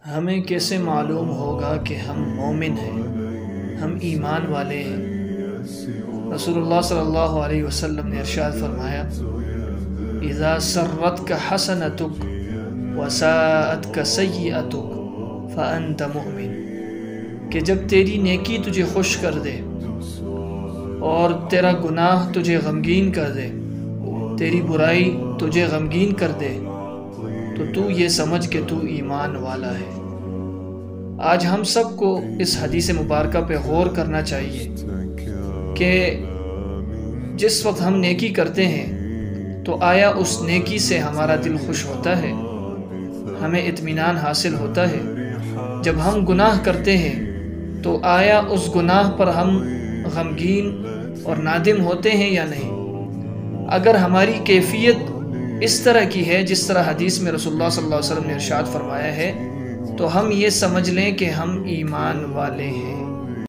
ہمیں کیسے معلوم ہوگا کہ ہم مومن ہیں، ہم ایمان والے ہیں؟ رسول اللہ صلی اللہ علیہ وسلم نے ارشاد فرمایا، اذا سرتک حسنتک وساءتک سیئتک فانت مؤمن، کہ جب تیری نیکی تجھے خوش کر دے اور تیرا گناہ تجھے غمگین کر دے، تیری برائی تجھے غمگین کر دے، تو یہ سمجھ کہ تو ایمان والا ہے۔ آج ہم سب کو اس حدیث مبارکہ پہ غور کرنا چاہیے کہ جس وقت ہم نیکی کرتے ہیں تو آیا اس نیکی سے ہمارا دل خوش ہوتا ہے، ہمیں اطمینان حاصل ہوتا ہے؟ جب ہم گناہ کرتے ہیں تو آیا اس گناہ پر ہم غمگین اور نادم ہوتے ہیں یا نہیں؟ اگر ہماری کیفیت اس طرح کی ہے جس طرح حدیث میں رسول اللہ صلی اللہ علیہ وسلم نے ارشاد فرمایا ہے، تو ہم یہ سمجھ لیں کہ ہم ایمان والے ہیں۔